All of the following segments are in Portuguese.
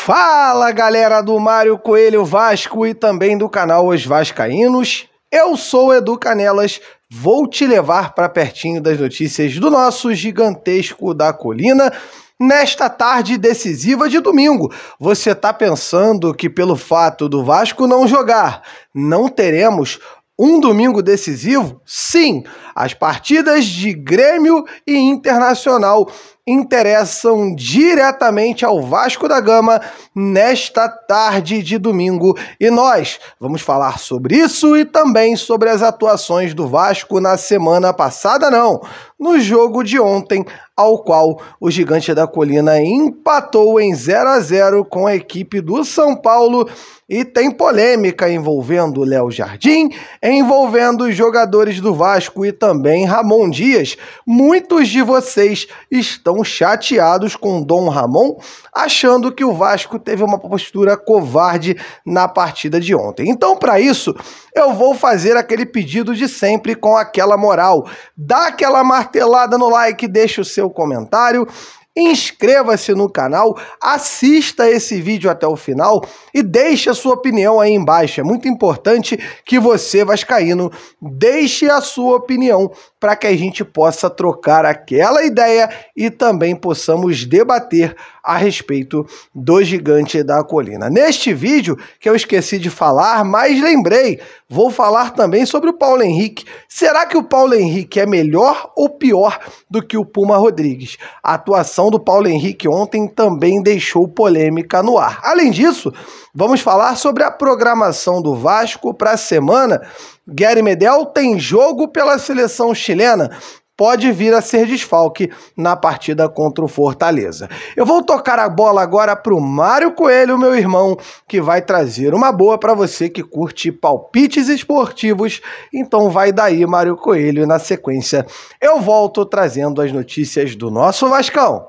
Fala, galera do Mário Coelho Vasco e também do canal Os Vascaínos. Eu sou o Edu Canelas, vou te levar para pertinho das notícias do nosso gigantesco da colina nesta tarde decisiva de domingo. Você tá pensando que pelo fato do Vasco não jogar, não teremos um domingo decisivo? Sim, as partidas de Grêmio e Internacional interessam diretamente ao Vasco da Gama nesta tarde de domingo e nós vamos falar sobre isso e também sobre as atuações do Vasco na semana passada, no jogo de ontem, ao qual o Gigante da Colina empatou em 0-0 com a equipe do São Paulo e tem polêmica envolvendo Léo Jardim, envolvendo os jogadores do Vasco e também Ramon Dias. Muitos de vocês estão chateados com Dom Ramon, achando que o Vasco teve uma postura covarde na partida de ontem. Então, para isso, eu vou fazer aquele pedido de sempre com aquela moral. Dá aquela martelada no like, deixa o seu comentário, inscreva-se no canal, assista esse vídeo até o final e deixe a sua opinião aí embaixo. É muito importante que você, vascaíno, deixe a sua opinião para que a gente possa trocar aquela ideia e também possamos debater a respeito do Gigante da Colina. Neste vídeo, que eu esqueci de falar, mas lembrei, vou falar também sobre o Paulo Henrique. Será que o Paulo Henrique é melhor ou pior do que o Puma Rodrigues? A atuação do Paulo Henrique ontem também deixou polêmica no ar. Além disso, vamos falar sobre a programação do Vasco para a semana. Gary Medel tem jogo pela seleção chilena, pode vir a ser desfalque na partida contra o Fortaleza. Eu vou tocar a bola agora para o Mário Coelho, meu irmão, que vai trazer uma boa para você que curte palpites esportivos. Então vai daí, Mário Coelho, e na sequência eu volto trazendo as notícias do nosso Vascão.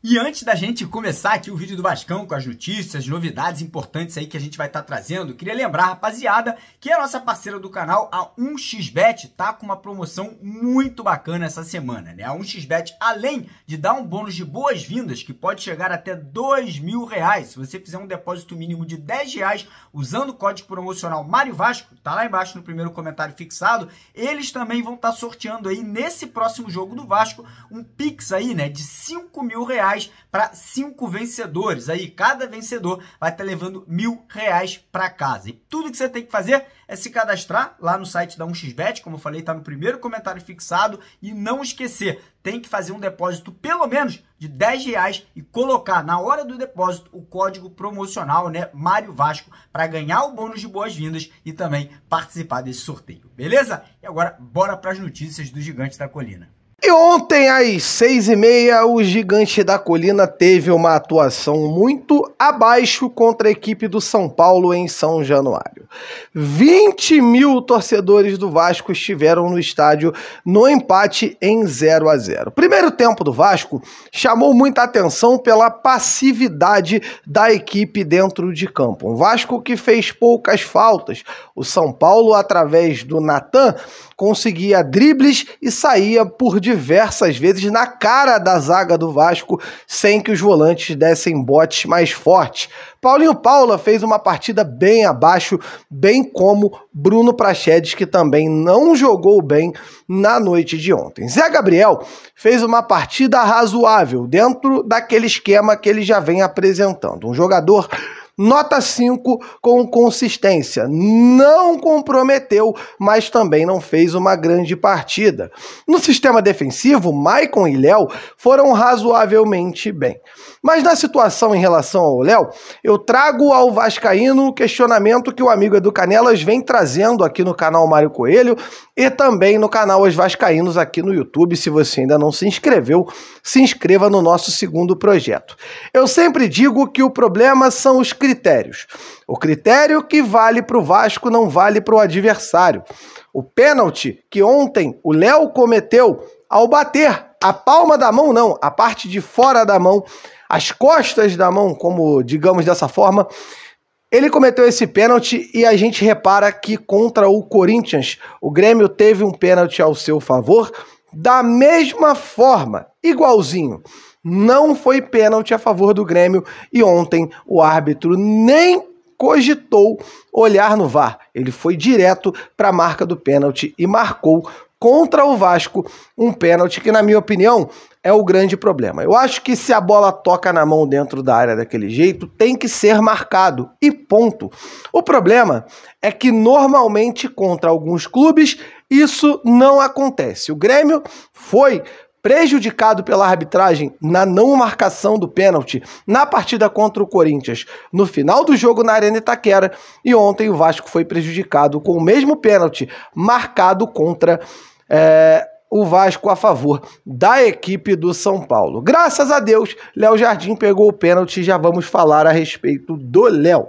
E antes da gente começar aqui o vídeo do Vascão com as notícias, novidades importantes aí que a gente vai estar trazendo, queria lembrar, rapaziada, que a nossa parceira do canal, a 1xBet, tá com uma promoção muito bacana essa semana, né? A 1xBet, além de dar um bônus de boas-vindas, que pode chegar até R$2.000, se você fizer um depósito mínimo de R$10 usando o código promocional Mário Vasco, tá lá embaixo no primeiro comentário fixado, eles também vão estar sorteando aí nesse próximo jogo do Vasco um Pix aí, né, de R$5.000 para 5 vencedores. Aí cada vencedor vai estar levando R$1.000 para casa. E tudo que você tem que fazer é se cadastrar lá no site da 1xBet, como eu falei, está no primeiro comentário fixado, e não esquecer, tem que fazer um depósito pelo menos de R$10 e colocar na hora do depósito o código promocional, né, Mário Vasco, para ganhar o bônus de boas-vindas e também participar desse sorteio, beleza? E agora bora para as notícias do Gigante da Colina. E ontem, às 6h30, o Gigante da Colina teve uma atuação muito abaixo contra a equipe do São Paulo em São Januário. 20 mil torcedores do Vasco estiveram no estádio no empate em 0-0. O primeiro tempo do Vasco chamou muita atenção pela passividade da equipe dentro de campo. Um Vasco que fez poucas faltas. O São Paulo, através do Natan, conseguia dribles e saía por diversas vezes na cara da zaga do Vasco, sem que os volantes dessem botes mais fortes. Paulinho Paula fez uma partida bem abaixo, bem como Bruno Praxedes, que também não jogou bem na noite de ontem. Zé Gabriel fez uma partida razoável, dentro daquele esquema que ele já vem apresentando. Um jogador nota 5 com consistência. Não comprometeu, mas também não fez uma grande partida. No sistema defensivo, Maicon e Léo foram razoavelmente bem. Mas na situação em relação ao Léo, eu trago ao vascaíno o questionamento que o amigo Edu Canelas vem trazendo aqui no canal Mário Coelho e também no canal Os Vascaínos aqui no YouTube. Se você ainda não se inscreveu, se inscreva no nosso segundo projeto. Eu sempre digo que o problema são os critérios. O critério que vale para o Vasco não vale para o adversário. O pênalti que ontem o Léo cometeu ao bater a palma da mão, não, a parte de fora da mão, as costas da mão, como digamos dessa forma, ele cometeu esse pênalti e a gente repara que contra o Corinthians, o Grêmio teve um pênalti ao seu favor da mesma forma, igualzinho. não foi pênalti a favor do Grêmio e ontem o árbitro nem cogitou olhar no VAR. Ele foi direto para a marca do pênalti e marcou contra o Vasco um pênalti que, na minha opinião, é o grande problema. Eu acho que se a bola toca na mão dentro da área daquele jeito, tem que ser marcado e ponto. O problema é que normalmente contra alguns clubes isso não acontece. O Grêmio foi prejudicado pela arbitragem na não marcação do pênalti na partida contra o Corinthians no final do jogo na Arena Itaquera, e ontem o Vasco foi prejudicado com o mesmo pênalti marcado contra o Vasco a favor da equipe do São Paulo. Graças a Deus, Léo Jardim pegou o pênalti e já vamos falar a respeito do Léo.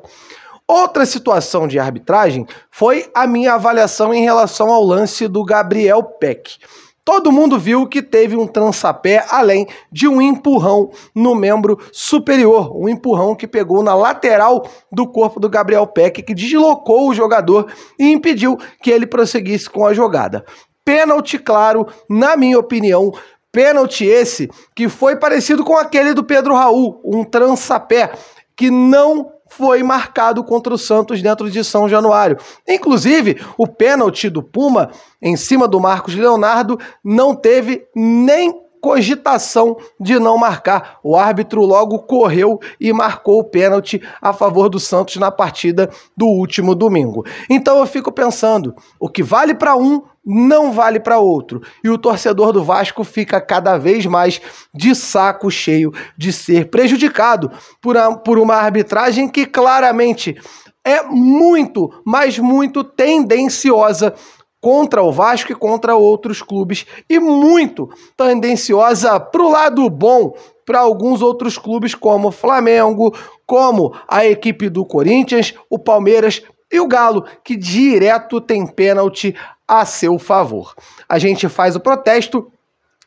Outra situação de arbitragem foi a minha avaliação em relação ao lance do Gabriel Peck. Todo mundo viu que teve um trançapé, além de um empurrão no membro superior. Um empurrão que pegou na lateral do corpo do Gabriel Peck, que deslocou o jogador e impediu que ele prosseguisse com a jogada. Pênalti claro, na minha opinião. Pênalti esse que foi parecido com aquele do Pedro Raul, um trançapé que não foi marcado contra o Santos dentro de São Januário. Inclusive, o pênalti do Puma em cima do Marcos Leonardo não teve nem cogitação de não marcar. O árbitro logo correu e marcou o pênalti a favor do Santos na partida do último domingo. Então eu fico pensando, o que vale para um não vale para outro. E o torcedor do Vasco fica cada vez mais de saco cheio de ser prejudicado por uma arbitragem que claramente é muito, mas muito tendenciosa contra o Vasco e contra outros clubes, e muito tendenciosa para o lado bom para alguns outros clubes como o Flamengo, como a equipe do Corinthians, o Palmeiras e o Galo, que direto tem pênalti a seu favor. A gente faz o protesto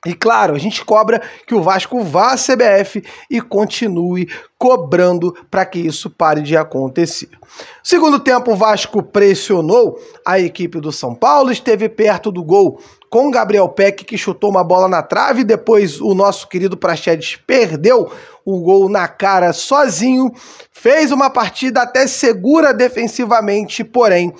e, claro, a gente cobra que o Vasco vá à CBF e continue cobrando para que isso pare de acontecer. Segundo tempo, o Vasco pressionou a equipe do São Paulo, esteve perto do gol com o Gabriel Peck, que chutou uma bola na trave, depois o nosso querido Praxedes perdeu o gol na cara sozinho, fez uma partida até segura defensivamente, porém,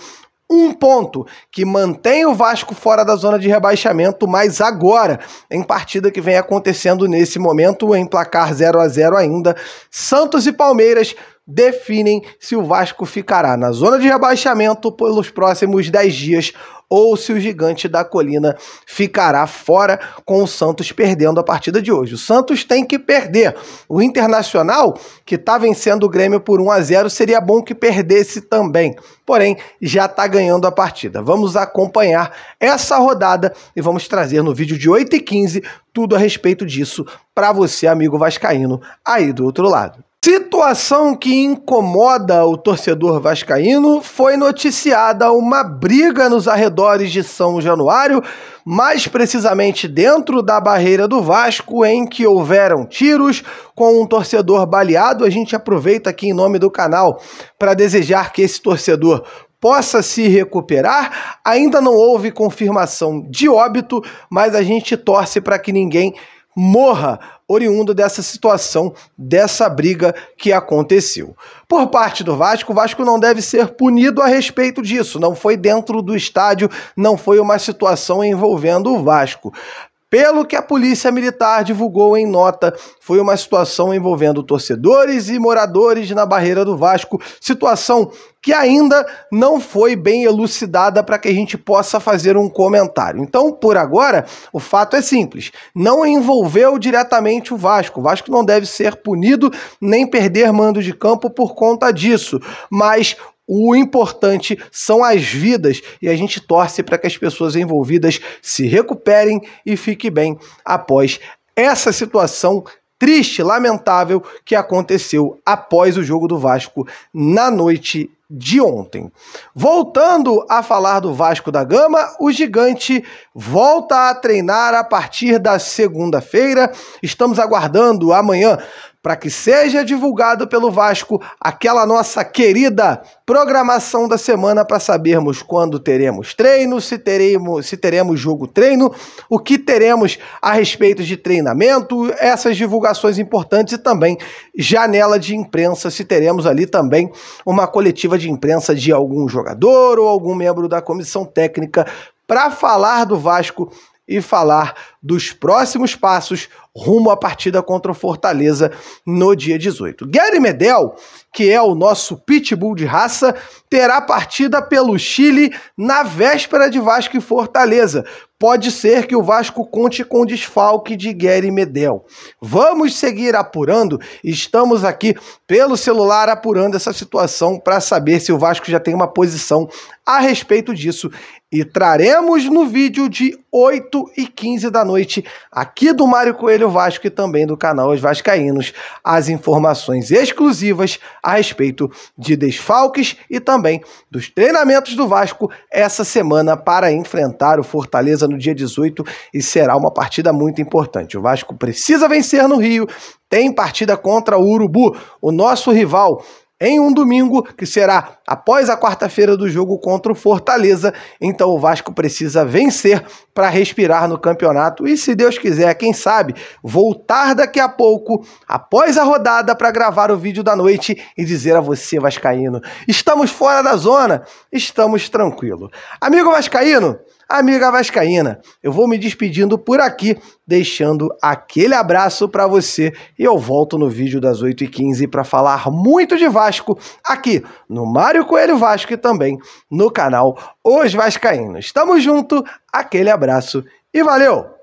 um ponto que mantém o Vasco fora da zona de rebaixamento, mas agora, em partida que vem acontecendo nesse momento, em placar 0-0 ainda, Santos e Palmeiras definem se o Vasco ficará na zona de rebaixamento pelos próximos 10 dias ou se o Gigante da Colina ficará fora com o Santos perdendo a partida de hoje. O Santos tem que perder. O Internacional, que está vencendo o Grêmio por 1-0, seria bom que perdesse também. Porém, já está ganhando a partida. Vamos acompanhar essa rodada e vamos trazer no vídeo de 8h15 tudo a respeito disso para você, amigo vascaíno, aí do outro lado. Situação que incomoda o torcedor vascaíno: foi noticiada uma briga nos arredores de São Januário, mais precisamente dentro da barreira do Vasco, em que houveram tiros com um torcedor baleado. A gente aproveita aqui em nome do canal para desejar que esse torcedor possa se recuperar. Ainda não houve confirmação de óbito, mas a gente torce para que ninguém morra oriundo dessa situação, dessa briga que aconteceu. Por parte do Vasco, o Vasco não deve ser punido a respeito disso. Não foi dentro do estádio, não foi uma situação envolvendo o Vasco. Pelo que a Polícia Militar divulgou em nota, foi uma situação envolvendo torcedores e moradores na barreira do Vasco, situação que ainda não foi bem elucidada para que a gente possa fazer um comentário. Então, por agora, o fato é simples: não envolveu diretamente o Vasco. O Vasco não deve ser punido nem perder mando de campo por conta disso, mas o importante são as vidas, e a gente torce para que as pessoas envolvidas se recuperem e fiquem bem após essa situação triste, lamentável, que aconteceu após o jogo do Vasco na noite de ontem. Voltando a falar do Vasco da Gama, o Gigante volta a treinar a partir da segunda-feira. Estamos aguardando amanhã para que seja divulgado pelo Vasco aquela nossa querida programação da semana para sabermos quando teremos treino, se teremos jogo-treino, o que teremos a respeito de treinamento, essas divulgações importantes e também janela de imprensa, se teremos ali também uma coletiva de imprensa de algum jogador ou algum membro da comissão técnica para falar do Vasco e falar dos próximos passos rumo à partida contra o Fortaleza no dia 18. Gary Medel, que é o nosso pitbull de raça, terá partida pelo Chile na véspera de Vasco e Fortaleza. Pode ser que o Vasco conte com o desfalque de Gary Medel. Vamos seguir apurando, estamos aqui pelo celular apurando essa situação para saber se o Vasco já tem uma posição a respeito disso e traremos no vídeo de 8h15 da noite, aqui do Mário Coelho Vasco e também do canal Os Vascaínos, as informações exclusivas a respeito de desfalques e também dos treinamentos do Vasco essa semana para enfrentar o Fortaleza no dia 18 e será uma partida muito importante. O Vasco precisa vencer no Rio, tem partida contra o Urubu, o nosso rival, em um domingo, que será após a quarta-feira do jogo contra o Fortaleza. Então o Vasco precisa vencer para respirar no campeonato e, se Deus quiser, quem sabe, voltar daqui a pouco, após a rodada, para gravar o vídeo da noite e dizer a você, vascaíno, estamos fora da zona, estamos tranquilos. Amigo vascaíno, amiga vascaína, eu vou me despedindo por aqui, deixando aquele abraço para você e eu volto no vídeo das 8h15 para falar muito de Vasco aqui no Mário Coelho Vasco e também no canal Os Vascaínos. Tamo junto, aquele abraço e valeu!